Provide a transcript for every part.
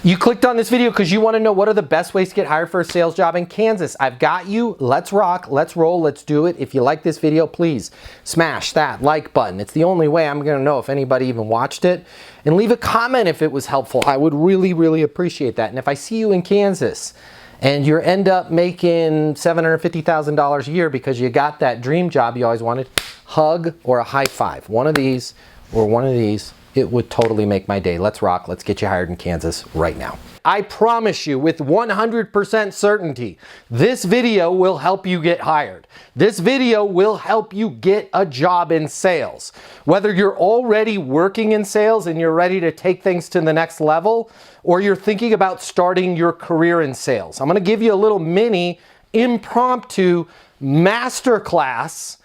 You clicked on this video because you want to know what are the best ways to get hired for a sales job in Kansas. I've got you. Let's rock. Let's roll. Let's do it. If you like this video, please smash that like button. It's the only way I'm going to know if anybody even watched it. And leave a comment if it was helpful. I would really, really appreciate that. And if I see you in Kansas and you end up making $750,000 a year because you got that dream job you always wanted, hug or a high five. One of these or one of these. It would totally make my day. Let's rock. Let's get you hired in Kansas right now. I promise you with 100% certainty, this video will help you get hired. This video will help you get a job in sales. Whether you're already working in sales and you're ready to take things to the next level, or you're thinking about starting your career in sales. I'm going to give you a little mini impromptu masterclass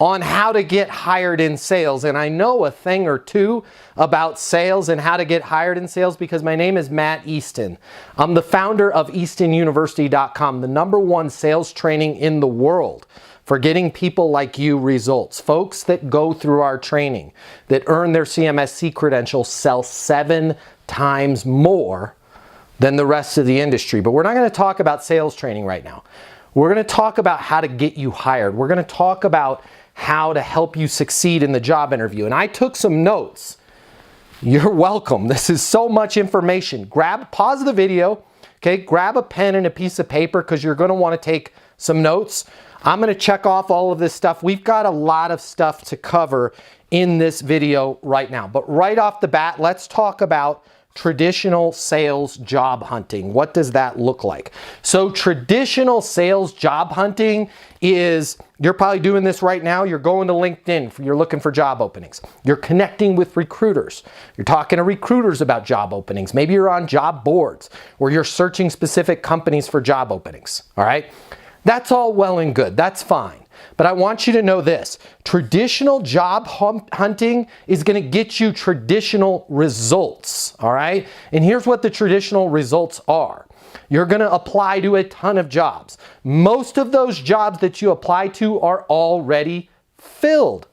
on how to get hired in sales. And I know a thing or two about sales and how to get hired in sales because my name is Matt Easton. I'm the founder of EastonUniversity.com, the #1 sales training in the world for getting people like you results. Folks that go through our training, that earn their CMSC credentials, sell 7 times more than the rest of the industry. But we're not going to talk about sales training right now. We're going to talk about how to get you hired. We're going to talk about how to help you succeed in the job interview. And I took some notes. You're welcome. This is so much information. Pause the video, okay? Grab a pen and a piece of paper because you're going to want to take some notes. I'm going to check off all of this stuff. We've got a lot of stuff to cover in this video right now. But right off the bat, let's talk about traditional sales job hunting. What does that look like? So traditional sales job hunting is, you're probably doing this right now. You're going to LinkedIn. You're looking for job openings. You're connecting with recruiters. You're talking to recruiters about job openings. Maybe you're on job boards or you're searching specific companies for job openings. All right. That's all well and good. That's fine. But I want you to know this. Traditional job hunting is going to get you traditional results, all right? And here's what the traditional results are. You're going to apply to a ton of jobs. Most of those jobs that you apply to are already filled.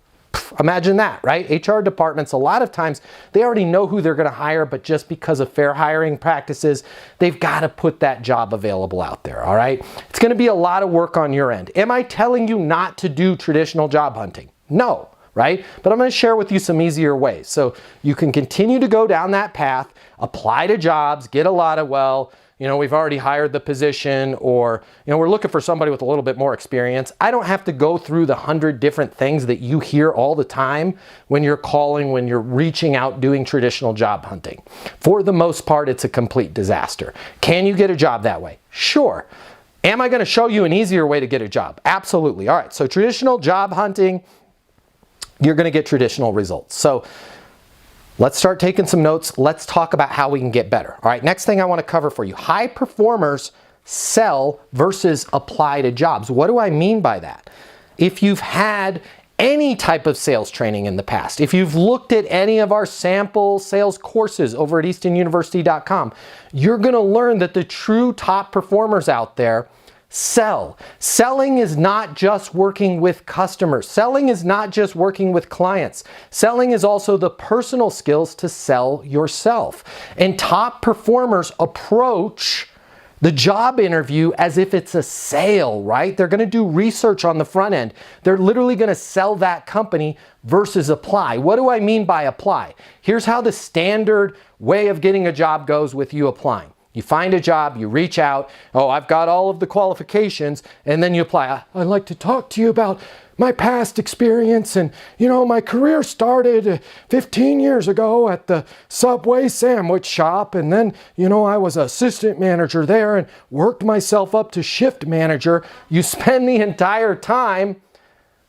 Imagine that, right? HR departments, a lot of times, they already know who they're going to hire, but just because of fair hiring practices, they've got to put that job available out there, all right? It's going to be a lot of work on your end. Am I telling you not to do traditional job hunting? No, right? But I'm going to share with you some easier ways. So you can continue to go down that path, apply to jobs, get a lot of, well, you know, we've already hired the position, or, you know, we're looking for somebody with a little bit more experience. I don't have to go through the 100 different things that you hear all the time when you're calling, when you're reaching out, doing traditional job hunting. For the most part, it's a complete disaster. Can you get a job that way? Sure. Am I going to show you an easier way to get a job? Absolutely. All right. So traditional job hunting, you're going to get traditional results. So let's start taking some notes. Let's talk about how we can get better. All right, next thing I want to cover for you. High performers sell versus apply to jobs. What do I mean by that? If you've had any type of sales training in the past, if you've looked at any of our sample sales courses over at EastonUniversity.com, you're going to learn that the true top performers out there sell. Selling is not just working with customers. Selling is not just working with clients. Selling is also the personal skills to sell yourself. And top performers approach the job interview as if it's a sale, right? They're going to do research on the front end. They're literally going to sell that company versus apply. What do I mean by apply? Here's how the standard way of getting a job goes with you applying. You find a job, you reach out, oh, I've got all of the qualifications, and then you apply. I'd like to talk to you about my past experience, and you know, my career started 15 years ago at the Subway sandwich shop, and then, you know, I was assistant manager there and worked myself up to shift manager. You spend the entire time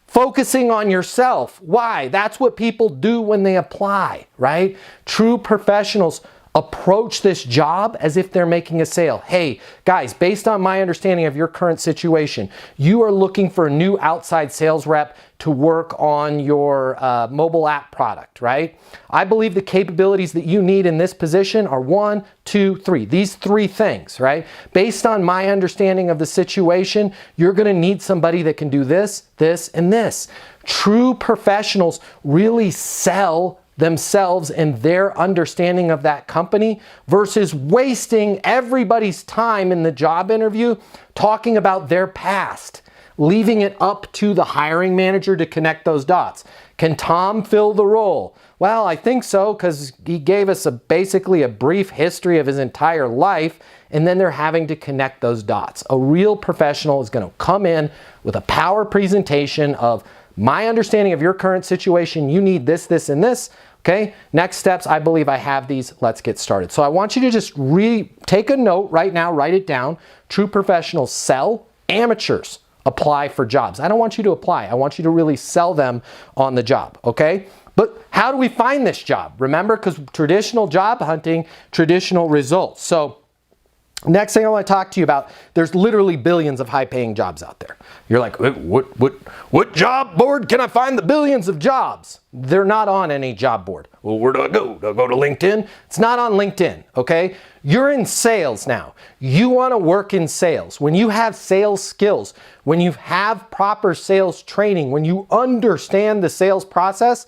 focusing on yourself. Why? That's what people do when they apply, right? True professionals approach this job as if they're making a sale. Hey, guys, based on my understanding of your current situation, you are looking for a new outside sales rep to work on your mobile app product, right? I believe the capabilities that you need in this position are 1, 2, 3. These 3 things, right? Based on my understanding of the situation, you're going to need somebody that can do this, this, and this. True professionals really sell themselves and their understanding of that company versus wasting everybody's time in the job interview talking about their past, leaving it up to the hiring manager to connect those dots. Can Tom fill the role? Well, I think so, because he gave us basically a brief history of his entire life, and then they're having to connect those dots. A real professional is going to come in with a power presentation of my understanding of your current situation. You need this, this, and this. Okay, next steps, I believe I have these. Let's get started. So I want you to just take a note right now, write it down. True professionals sell, amateurs apply for jobs. I don't want you to apply. I want you to really sell them on the job, okay? But how do we find this job? Remember, because traditional job hunting, traditional results. So next thing I want to talk to you about, there's literally billions of high-paying jobs out there. You're like, what job board can I find the billions of jobs? They're not on any job board. Well, where do I go? Do I go to LinkedIn? It's not on LinkedIn, okay? You're in sales now. You want to work in sales. When you have sales skills, when you have proper sales training, when you understand the sales process,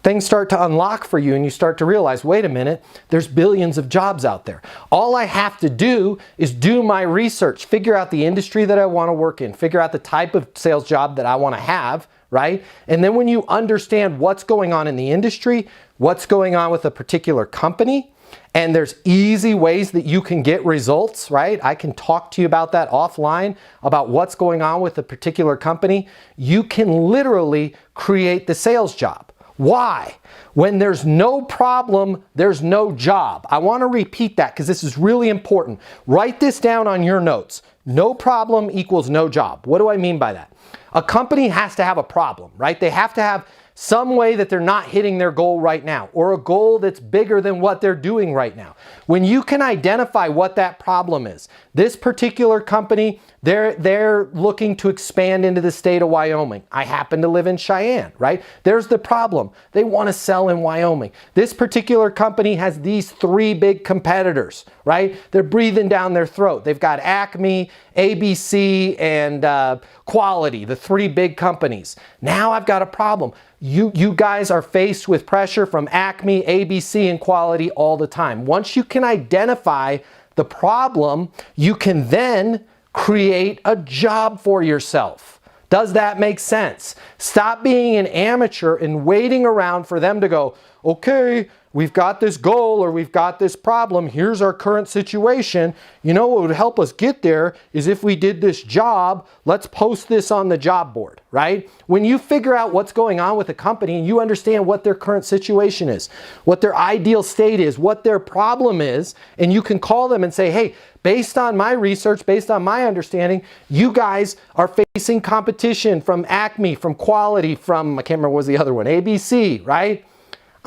things start to unlock for you and you start to realize, wait a minute, there's billions of jobs out there. All I have to do is do my research, figure out the industry that I want to work in, figure out the type of sales job that I want to have, right? And then when you understand what's going on in the industry, what's going on with a particular company, and there's easy ways that you can get results, right? I can talk to you about that offline, about what's going on with a particular company. You can literally create the sales job. Why? When there's no problem, there's no job. I want to repeat that because this is really important. Write this down on your notes. No problem equals no job. What do I mean by that? A company has to have a problem, right? They have to have some way that they're not hitting their goal right now, or a goal that's bigger than what they're doing right now. When you can identify what that problem is, this particular company, they're looking to expand into the state of Wyoming. I happen to live in Cheyenne, right? There's the problem. They want to sell in Wyoming. This particular company has these 3 big competitors, right? They're breathing down their throat. They've got Acme, ABC, and Quality, the 3 big companies. Now I've got a problem. You guys are faced with pressure from Acme, ABC, and Quality all the time. Once you can identify the problem, you can then create a job for yourself. Does that make sense? Stop being an amateur and waiting around for them to go, okay, we've got this goal or we've got this problem. Here's our current situation. You know what would help us get there is if we did this job, let's post this on the job board, right? When you figure out what's going on with a company and you understand what their current situation is, what their ideal state is, what their problem is, and you can call them and say, hey, based on my research, based on my understanding, you guys are facing competition from Acme, from Quality, from, I can't remember what was the other one, ABC, right?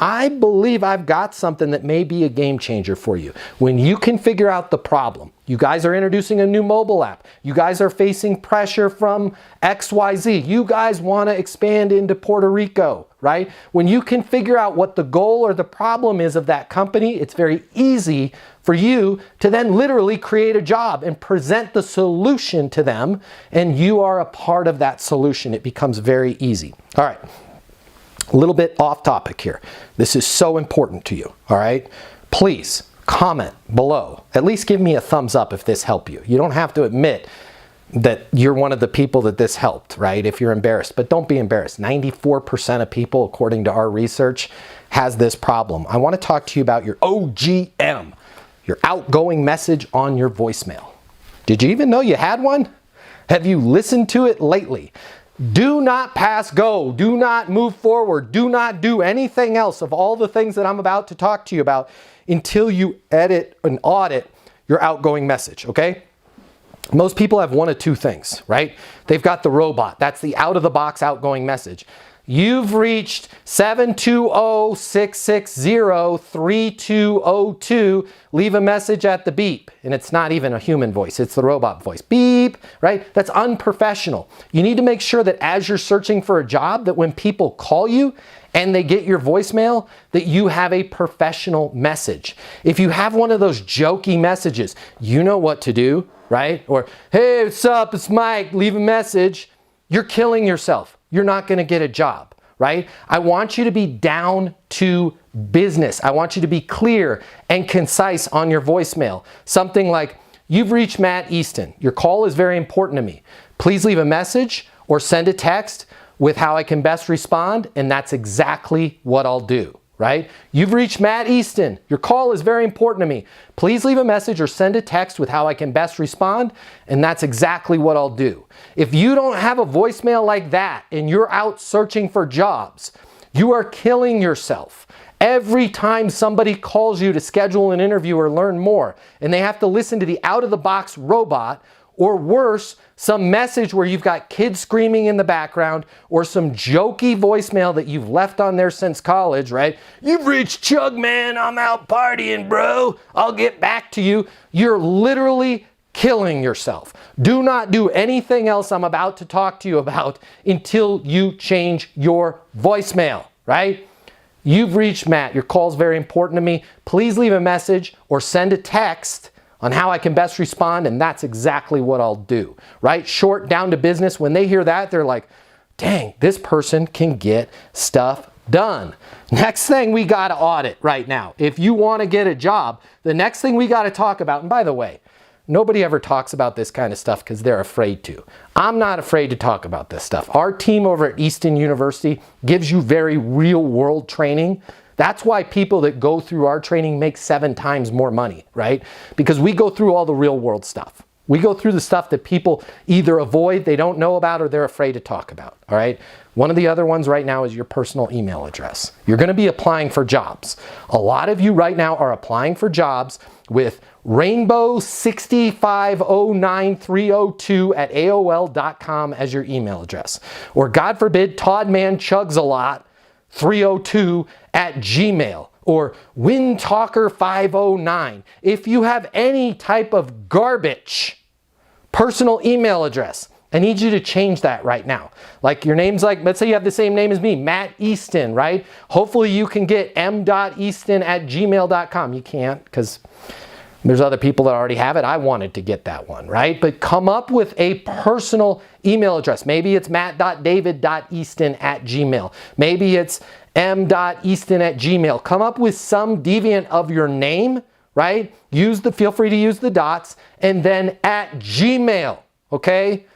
I believe I've got something that may be a game changer for you. When you can figure out the problem, you guys are introducing a new mobile app. You guys are facing pressure from XYZ. You guys want to expand into Puerto Rico, right? When you can figure out what the goal or the problem is of that company, it's very easy for you to then literally create a job and present the solution to them, and you are a part of that solution. It becomes very easy. All right. A little bit off topic here. This is so important to you, all right? Please comment below. At least give me a thumbs up if this helped you. You don't have to admit that you're one of the people that this helped, right? If you're embarrassed, but don't be embarrassed. 94% of people, according to our research, has this problem. I want to talk to you about your OGM, your outgoing message on your voicemail. Did you even know you had one? Have you listened to it lately? Do not pass go. Do not move forward. Do not do anything else of all the things that I'm about to talk to you about until you edit and audit your outgoing message, okay? Most people have one of 2 things, right? They've got the robot. That's the out-of-the-box outgoing message. You've reached 720-660-3202. Leave a message at the beep. And it's not even a human voice. It's the robot voice. Beep, right? That's unprofessional. You need to make sure that as you're searching for a job, that when people call you and they get your voicemail, that you have a professional message. If you have one of those jokey messages, you know what to do, right? Or, hey, what's up? It's Mike. Leave a message. You're killing yourself. You're not going to get a job, right? I want you to be down to business. I want you to be clear and concise on your voicemail. Something like, "You've reached Matt Easton. Your call is very important to me. Please leave a message or send a text with how I can best respond," and that's exactly what I'll do, right? "You've reached Matt Easton. Your call is very important to me. Please leave a message or send a text with how I can best respond," and that's exactly what I'll do. If you don't have a voicemail like that and you're out searching for jobs, you are killing yourself. Every time somebody calls you to schedule an interview or learn more, and they have to listen to the out-of-the-box robot, or worse, some message where you've got kids screaming in the background, or some jokey voicemail that you've left on there since college, right? "You've reached Chug, man. I'm out partying, bro. I'll get back to you." You're literally killing yourself. Do not do anything else I'm about to talk to you about until you change your voicemail, right? "You've reached Matt. Your call's very important to me. Please leave a message or send a text on how I can best respond," and that's exactly what I'll do, right? Short, down to business. When they hear that, they're like, dang, this person can get stuff done. Next thing we got to audit right now. If you want to get a job, the next thing we got to talk about, and by the way, nobody ever talks about this kind of stuff because they're afraid to. I'm not afraid to talk about this stuff. Our team over at Easton University gives you very real world training. That's why people that go through our training make 7 times more money, right? Because we go through all the real world stuff. We go through the stuff that people either avoid, they don't know about, or they're afraid to talk about, all right? One of the other ones right now is your personal email address. You're going to be applying for jobs. A lot of you right now are applying for jobs with rainbow6509302@aol.com as your email address. Or God forbid, toddmanchugsalot302@gmail, or windtalker509. If you have any type of garbage personal email address, I need you to change that right now. Like your name's like, let's say you have the same name as me, Matt Easton, right? Hopefully you can get m.easton@gmail.com. You can't because there's other people that already have it. I wanted to get that one, right? But come up with a personal email address. Maybe it's matt.david.easton@gmail. Maybe it's m.easton@gmail. Come up with some deviant of your name, right? Feel free to use the dots, and then @gmail, okay?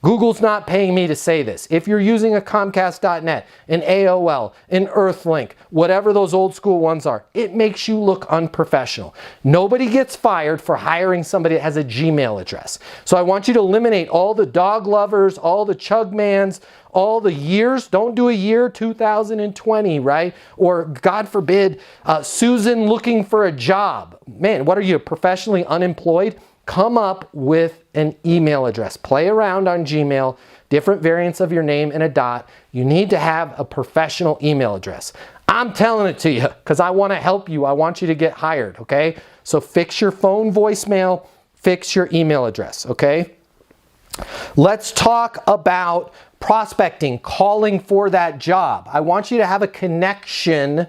Google's not paying me to say this. If you're using a Comcast.net, an AOL, an Earthlink, whatever those old school ones are, it makes you look unprofessional. Nobody gets fired for hiring somebody that has a Gmail address. So I want you to eliminate all the dog lovers, all the chugmans, all the years. Don't do a year 2020, right? Or God forbid, Susan looking for a job. Man, what are you, professionally unemployed? Come up with an email address. Play around on Gmail, different variants of your name and a dot. You need to have a professional email address. I'm telling it to you because I want to help you. I want you to get hired, okay? So fix your phone voicemail, fix your email address, okay? Let's talk about prospecting, calling for that job. I want you to have a connection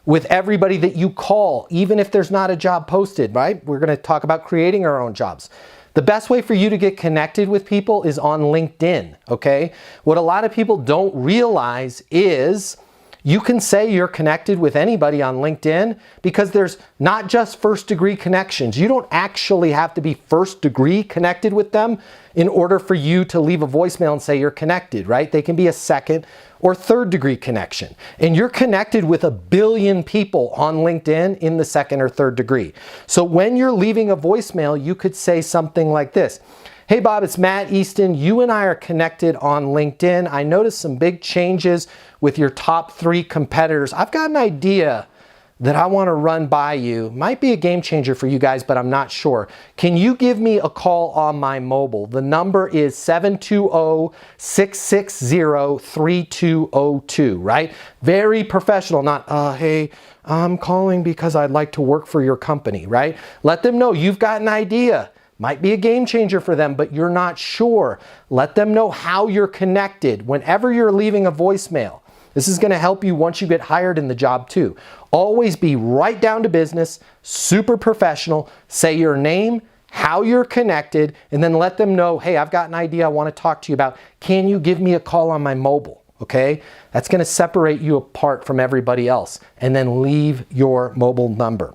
with everybody that you call, even if there's not a job posted, right? We're going to talk about creating our own jobs. The best way for you to get connected with people is on LinkedIn, okay? What a lot of people don't realize is you can say you're connected with anybody on LinkedIn because there's not just first degree connections. You don't actually have to be first degree connected with them in order for you to leave a voicemail and say you're connected, right? They can be a second or third degree connection. And you're connected with 1 billion people on LinkedIn in the second or third degree. So when you're leaving a voicemail, you could say something like this. Hey Bob, it's Matt Easton. You and I are connected on LinkedIn. I noticed some big changes with your top 3 competitors. I've got an idea that I want to run by you. Might be a game changer for you guys, but I'm not sure. Can you give me a call on my mobile? The number is 720-660-3202, right? Very professional, not, hey, I'm calling because I'd like to work for your company, right? Let them know you've got an idea. Might be a game changer for them, but you're not sure. Let them know how you're connected whenever you're leaving a voicemail. This is going to help you once you get hired in the job too. Always be right down to business, super professional. Say your name, how you're connected, and then let them know, hey, I've got an idea I want to talk to you about. Can you give me a call on my mobile? okay? That's gonna separate you apart from everybody else. And then leave your mobile number.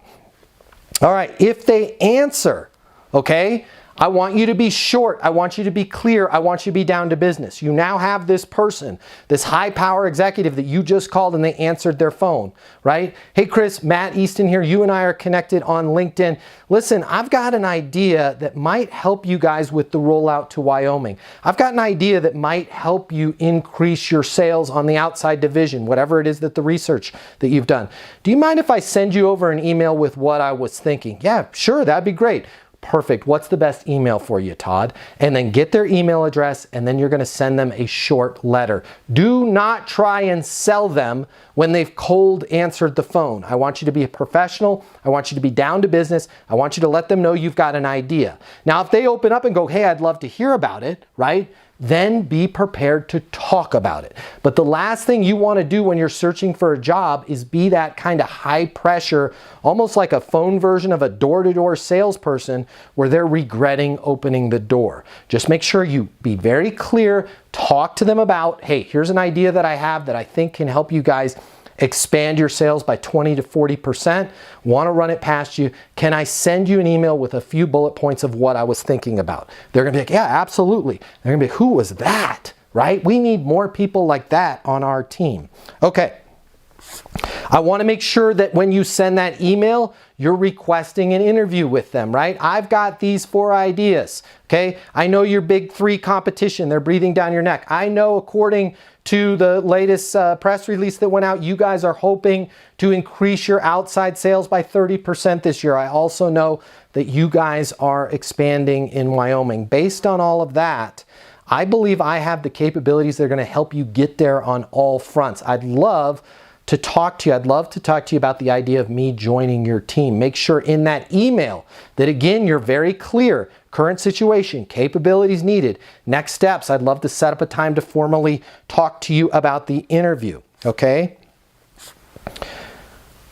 All right, if they answer, okay, I want you to be short. I want you to be clear. I want you to be down to business. You now have this person, this high power executive that you just called and they answered their phone, right? Hey, Chris, Matt Easton here. You and I are connected on LinkedIn. Listen, I've got an idea that might help you guys with the rollout to Wyoming. I've got an idea that might help you increase your sales on the outside division, whatever it is that the research that you've done. Do you mind if I send you over an email with what I was thinking? Yeah, sure, that'd be great. Perfect. What's the best email for you, Todd? And then get their email address, and then you're going to send them a short letter. Do not try and sell them when they've cold answered the phone. I want you to be a professional. I want you to be down to business. I want you to let them know you've got an idea. Now, if they open up and go, hey, I'd love to hear about it, right? Then be prepared to talk about it. But the last thing you want to do when you're searching for a job is be that kind of high pressure, almost like a phone version of a door-to-door salesperson where they're regretting opening the door. Just make sure you be very clear, talk to them about, hey, here's an idea that I have that I think can help you guys expand your sales by 20 to 40%. Want to run it past you. Can I send you an email with a few bullet points of what I was thinking about? They're going to be like, yeah, absolutely. They're going to be like, who was that? Right? We need more people like that on our team. Okay. I want to make sure that when you send that email, you're requesting an interview with them, right? I've got these 4 ideas, okay? I know your big 3 competition. They're breathing down your neck. I know according to the latest press release that went out, you guys are hoping to increase your outside sales by 30% this year. I also know that you guys are expanding in Wyoming. Based on all of that, I believe I have the capabilities that are going to help you get there on all fronts. I'd love to talk to you. I'd love to talk to you about the idea of me joining your team. Make sure in that email that, again, you're very clear. Current situation, capabilities needed, next steps. I'd love to set up a time to formally talk to you about the interview, okay?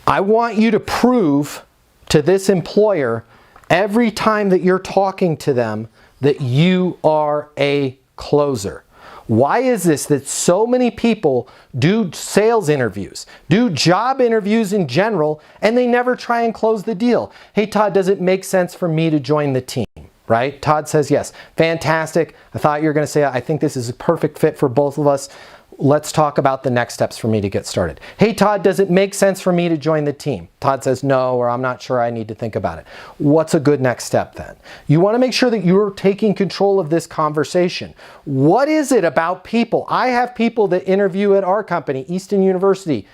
I want you to prove to this employer every time that you're talking to them that you are a closer. Why is this that so many people do sales interviews, do job interviews in general, and they never try and close the deal? Hey, Todd, does it make sense for me to join the team? Right? Todd says yes. Fantastic. I thought you were going to say, I think this is a perfect fit for both of us. Let's talk about the next steps for me to get started. Hey, Todd, does it make sense for me to join the team? Todd says no, or I'm not sure, I need to think about it. What's a good next step then? You want to make sure that you're taking control of this conversation. What is it about people? I have people that interview at our company, Easton University,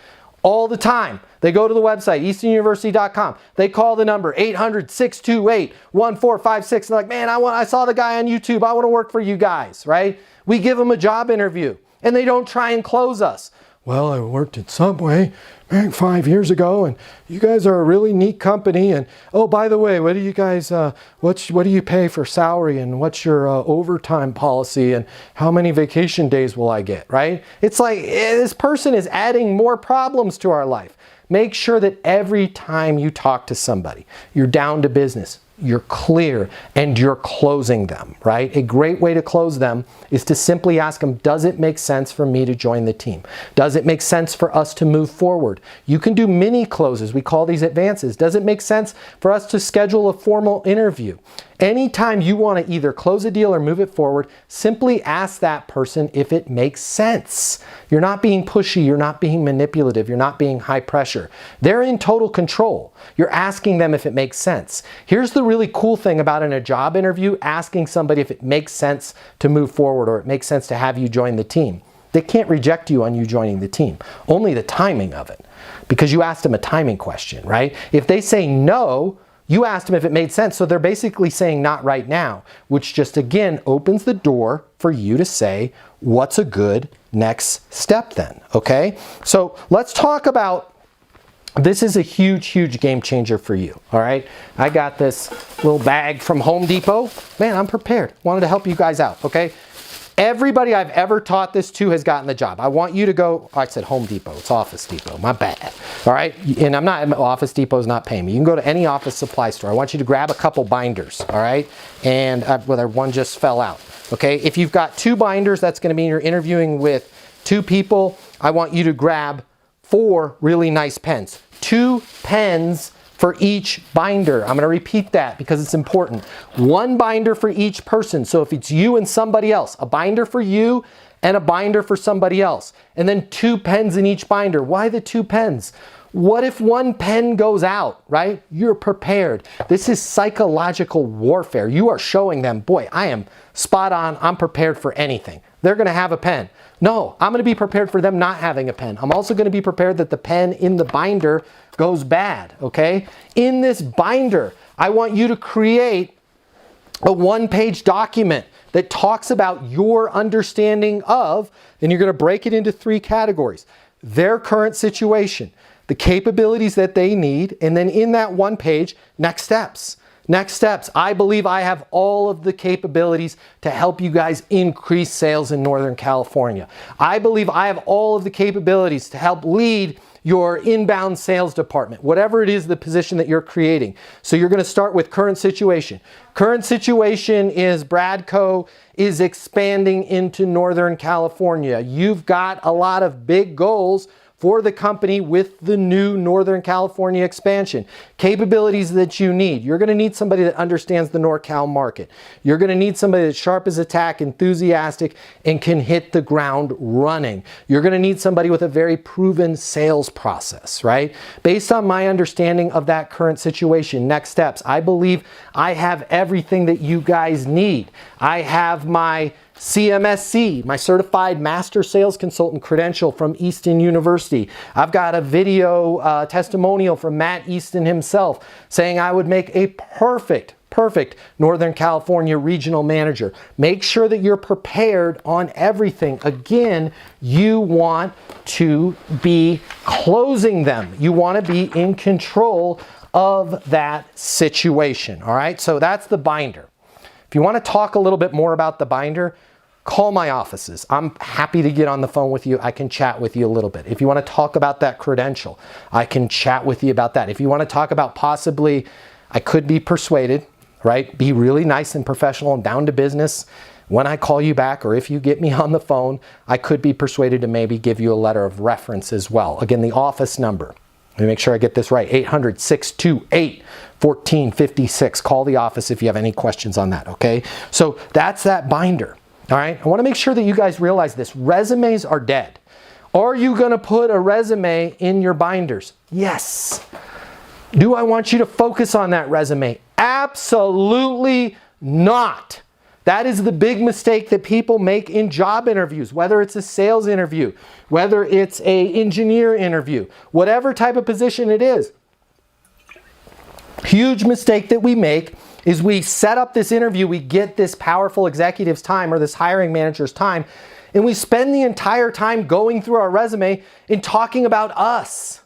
all the time. They go to the website, eastonuniversity.com. They call the number 800-628-1456. They're like, man, I saw the guy on YouTube. I want to work for you guys, right? We give them a job interview and they don't try and close us. Well, I worked at Subway 5 years ago, and you guys are a really neat company. And oh, by the way, what do you guys, what do you pay for salary, and what's your overtime policy, and how many vacation days will I get, right? It's like this person is adding more problems to our life. Make sure that every time you talk to somebody, you're down to business, you're clear, and you're closing them, right? A great way to close them is to simply ask them, does it make sense for me to join the team? Does it make sense for us to move forward? You can do mini closes. We call these advances. Does it make sense for us to schedule a formal interview? Anytime you want to either close a deal or move it forward, simply ask that person if it makes sense. You're not being pushy, you're not being manipulative, you're not being high pressure. They're in total control. You're asking them if it makes sense. Here's the really cool thing about in a job interview, asking somebody if it makes sense to move forward or it makes sense to have you join the team. They can't reject you on you joining the team, only the timing of it, because you asked them a timing question, right? If they say no, you asked them if it made sense, so they're basically saying not right now, which just again opens the door for you to say, what's a good next step then, okay? So let's talk about, this is a huge, huge game changer for you, all right? I got this little bag from Home Depot. Man, I'm prepared. Wanted to help you guys out, okay? Everybody I've ever taught this to has gotten the job. I want you to go, I said Home Depot, it's Office Depot, my bad. All right, and Office Depot's not paying me. You can go to any office supply store. I want you to grab a couple binders, all right? And whether one just fell out, okay? If you've got 2 binders, that's gonna mean you're interviewing with 2 people, I want you to grab 4 really nice pens. 2 pens for each binder. I'm going to repeat that because it's important. 1 binder for each person. So if it's you and somebody else, a binder for you and a binder for somebody else. And then 2 pens in each binder. Why the 2 pens? What if 1 pen goes out, right? You're prepared. This is psychological warfare. You are showing them, boy, I am spot on. I'm prepared for anything. They're going to have a pen. No, I'm going to be prepared for them not having a pen. I'm also going to be prepared that the pen in the binder goes bad, okay? In this binder, I want you to create a 1-page document that talks about your understanding of, and you're going to break it into 3 categories. Their current situation, the capabilities that they need, and then in that 1 page, next steps. Next steps. I believe I have all of the capabilities to help you guys increase sales in Northern California. I believe I have all of the capabilities to help lead your inbound sales department, whatever it is the position that you're creating. So you're going to start with current situation. Current situation is Bradco is expanding into Northern California. You've got a lot of big goals for the company with the new Northern California expansion. Capabilities that you need. You're going to need somebody that understands the NorCal market. You're going to need somebody that's sharp as a tack, enthusiastic, and can hit the ground running. You're going to need somebody with a very proven sales process, right? Based on my understanding of that current situation, next steps, I believe I have everything that you guys need. I have my CMSC, my Certified Master Sales Consultant credential from Easton University. I've got a video testimonial from Matt Easton himself saying I would make a perfect Northern California regional manager. Make sure that you're prepared on everything. Again, you want to be closing them. You want to be in control of that situation. All right, so that's the binder. If you want to talk a little bit more about the binder, call my offices. I'm happy to get on the phone with you. I can chat with you a little bit. If you want to talk about that credential, I can chat with you about that. If you want to talk about possibly, I could be persuaded, right? Be really nice and professional and down to business. When I call you back, or if you get me on the phone, I could be persuaded to maybe give you a letter of reference as well. Again, the office number. Let me make sure I get this right. 800-628-1456. Call the office if you have any questions on that, okay? So that's that binder. All right, I want to make sure that you guys realize this. Resumes are dead. Are you going to put a resume in your binders? Yes. Do I want you to focus on that resume? Absolutely not. That is the big mistake that people make in job interviews, whether it's a sales interview, whether it's an engineer interview, whatever type of position it is. Huge mistake that we make is we set up this interview, we get this powerful executive's time or this hiring manager's time, and we spend the entire time going through our resume and talking about us.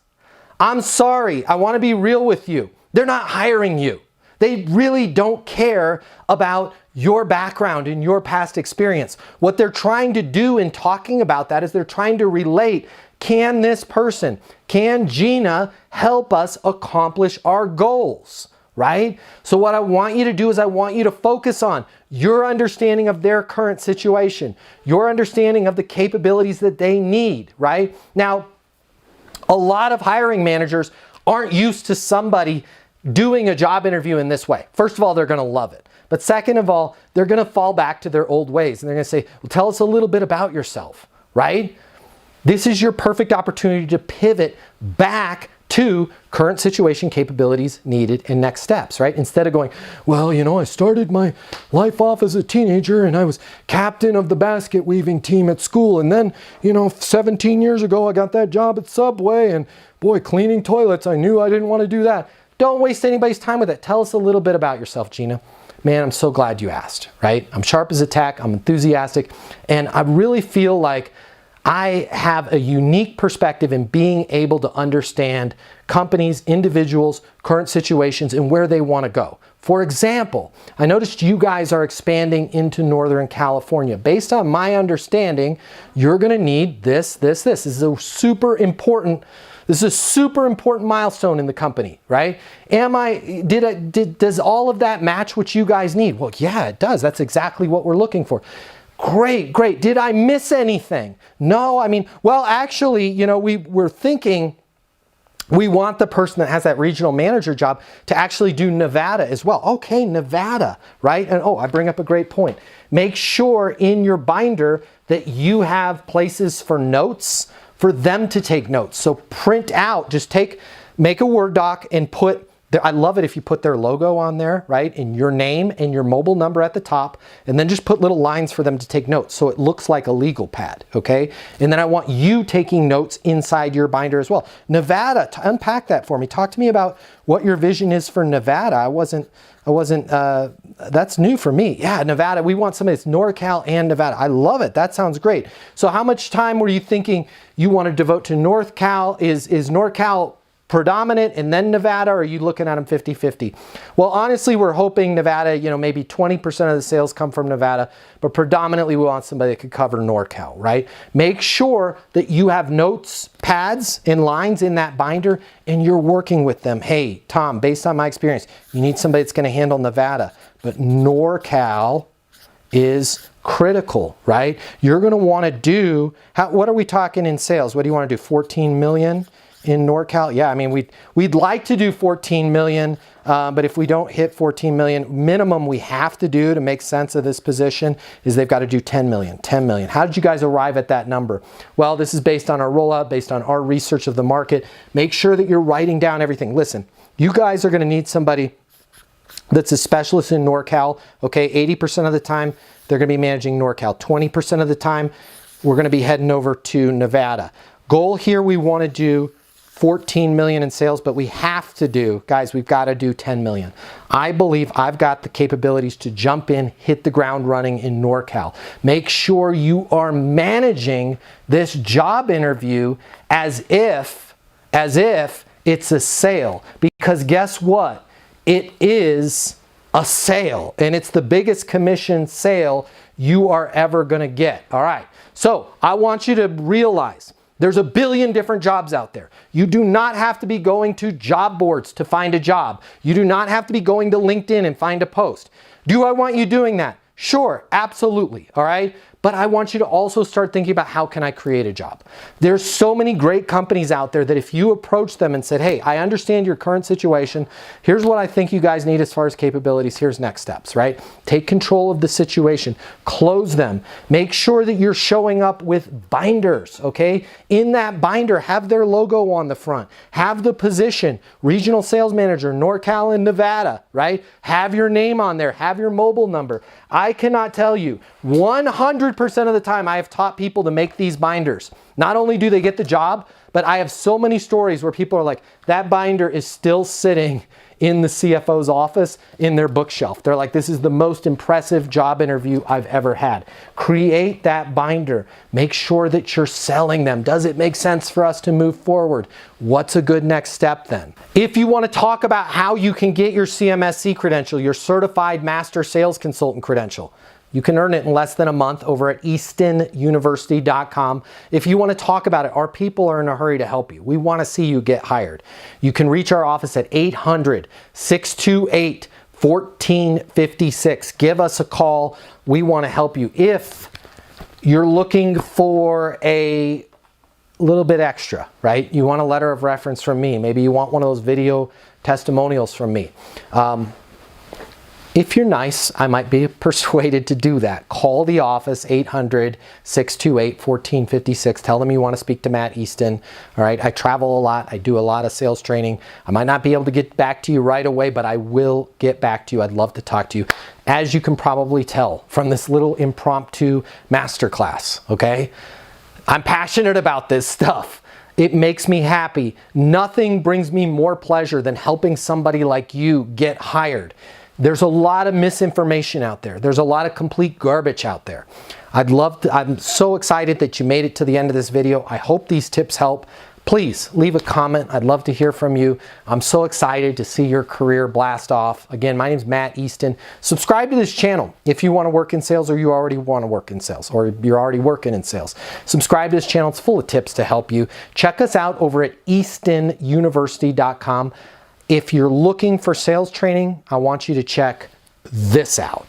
I'm sorry, I want to be real with you. They're not hiring you. They really don't care about your background and your past experience. What they're trying to do in talking about that is they're trying to relate, can this person, can Gina help us accomplish our goals? Right? So what I want you to do is I want you to focus on your understanding of their current situation, your understanding of the capabilities that they need, right? Now, a lot of hiring managers aren't used to somebody doing a job interview in this way. First of all, they're going to love it. But second of all, they're going to fall back to their old ways and they're going to say, well, tell us a little bit about yourself, right? This is your perfect opportunity to pivot back to current situation, capabilities needed, and next steps, right? Instead of going, well, you know, I started my life off as a teenager and I was captain of the basket weaving team at school. And then, you know, 17 years ago, I got that job at Subway and boy, cleaning toilets, I knew I didn't want to do that. Don't waste anybody's time with it. Tell us a little bit about yourself, Gina. Man, I'm so glad you asked, right? I'm sharp as a tack, I'm enthusiastic, and I really feel like I have a unique perspective in being able to understand companies, individuals, current situations, and where they want to go. For example, I noticed you guys are expanding into Northern California. Based on my understanding, you're going to need this. This is a super important milestone in the company, right? Does all of that match what you guys need? Well, yeah, it does. That's exactly what we're looking for. Great, great. Did I miss anything? No, I mean, well, actually, you know, we're thinking we want the person that has that regional manager job to actually do Nevada as well. Okay, Nevada, right? And oh, I bring up a great point. Make sure in your binder that you have places for notes for them to take notes. So print out, make a Word doc and put, I love it if you put their logo on there, right? And your name and your mobile number at the top, and then just put little lines for them to take notes so it looks like a legal pad, okay? And then I want you taking notes inside your binder as well. Nevada, unpack that for me. Talk to me about what your vision is for Nevada. That's new for me. Yeah, Nevada, we want somebody that's NorCal and Nevada. I love it. That sounds great. So how much time were you thinking you want to devote to NorCal? Is NorCal predominant and then Nevada, or are you looking at them 50-50? Well, honestly, we're hoping Nevada, you know, maybe 20% of the sales come from Nevada, but predominantly we want somebody that could cover NorCal, right? Make sure that you have notes, pads, and lines in that binder, and you're working with them. Hey, Tom, based on my experience, you need somebody that's going to handle Nevada, but NorCal is critical, right? You're going to want to do, what are we talking in sales? What do you want to do, 14 million? In NorCal? Yeah, I mean, we'd like to do 14 million, but if we don't hit 14 million, minimum we have to do to make sense of this position is they've got to do 10 million, 10 million. How did you guys arrive at that number? Well, this is based on our rollout, based on our research of the market. Make sure that you're writing down everything. Listen, you guys are going to need somebody that's a specialist in NorCal, okay? 80% of the time, they're going to be managing NorCal. 20% of the time, we're going to be heading over to Nevada. Goal here, we want to do 14 million in sales, but we have to do, guys, we've got to do 10 million. I believe I've got the capabilities to jump in, hit the ground running in NorCal. Make sure you are managing this job interview as if it's a sale, because guess what? It is a sale, and it's the biggest commission sale you are ever going to get. All right. So I want you to realize there's a billion different jobs out there. You do not have to be going to job boards to find a job. You do not have to be going to LinkedIn and find a post. Do I want you doing that? Sure, absolutely, all right? But I want you to also start thinking about, how can I create a job? There's so many great companies out there that if you approach them and said, hey, I understand your current situation. Here's what I think you guys need as far as capabilities. Here's next steps, right? Take control of the situation. Close them. Make sure that you're showing up with binders, okay? In that binder, have their logo on the front. Have the position, regional sales manager, NorCal and Nevada, right? Have your name on there. Have your mobile number. I cannot tell you, 100% of the time I have taught people to make these binders. Not only do they get the job, but I have so many stories where people are like, that binder is still sitting in the CFO's office in their bookshelf. They're like, this is the most impressive job interview I've ever had. Create that binder. Make sure that you're selling them. Does it make sense for us to move forward? What's a good next step then? If you want to talk about how you can get your CMSC credential, your Certified Master Sales Consultant credential, you can earn it in less than a month over at eastonuniversity.com. If you want to talk about it, our people are in a hurry to help you. We want to see you get hired. You can reach our office at 800-628-1456. Give us a call. We want to help you. If you're looking for a little bit extra, right? You want a letter of reference from me. Maybe you want one of those video testimonials from me. If you're nice, I might be persuaded to do that. Call the office, 800-628-1456. Tell them you want to speak to Matt Easton. All right, I travel a lot. I do a lot of sales training. I might not be able to get back to you right away, but I will get back to you. I'd love to talk to you. As you can probably tell from this little impromptu masterclass, okay? I'm passionate about this stuff. It makes me happy. Nothing brings me more pleasure than helping somebody like you get hired. There's a lot of misinformation out there. There's a lot of complete garbage out there. I'm so excited that you made it to the end of this video. I hope these tips help. Please leave a comment. I'd love to hear from you. I'm so excited to see your career blast off. Again, my name is Matt Easton. Subscribe to this channel if you want to work in sales, or you already want to work in sales, or you're already working in sales. Subscribe to this channel. It's full of tips to help you. Check us out over at eastonuniversity.com. If you're looking for sales training, I want you to check this out.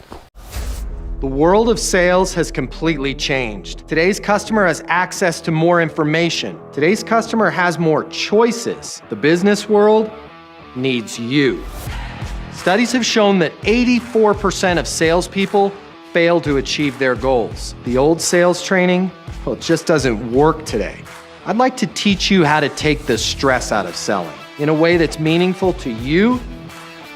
The world of sales has completely changed. Today's customer has access to more information. Today's customer has more choices. The business world needs you. Studies have shown that 84% of salespeople fail to achieve their goals. The old sales training, well, it just doesn't work today. I'd like to teach you how to take the stress out of selling in a way that's meaningful to you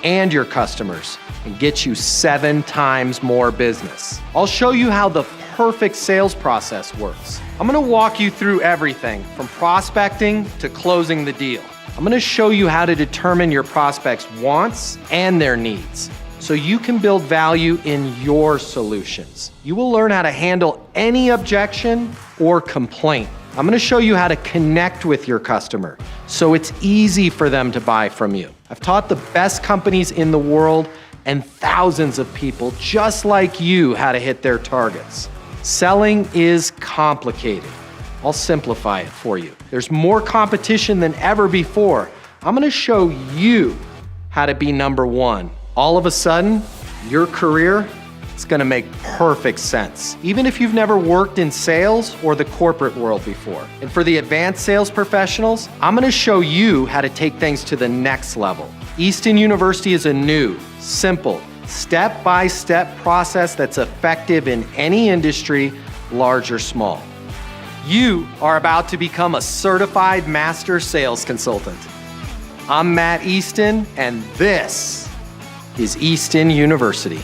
and your customers and get you 7 times more business. I'll show you how the perfect sales process works. I'm gonna walk you through everything from prospecting to closing the deal. I'm gonna show you how to determine your prospects' wants and their needs so you can build value in your solutions. You will learn how to handle any objection or complaint. I'm gonna show you how to connect with your customer so it's easy for them to buy from you. I've taught the best companies in the world and thousands of people just like you how to hit their targets. Selling is complicated. I'll simplify it for you. There's more competition than ever before. I'm gonna show you how to be number one. All of a sudden, your career is gonna make perfect sense, even if you've never worked in sales or the corporate world before. And for the advanced sales professionals, I'm gonna show you how to take things to the next level. Easton University is a new, simple, step-by-step process that's effective in any industry, large or small. You are about to become a certified master sales consultant. I'm Matt Easton, and this is Easton University.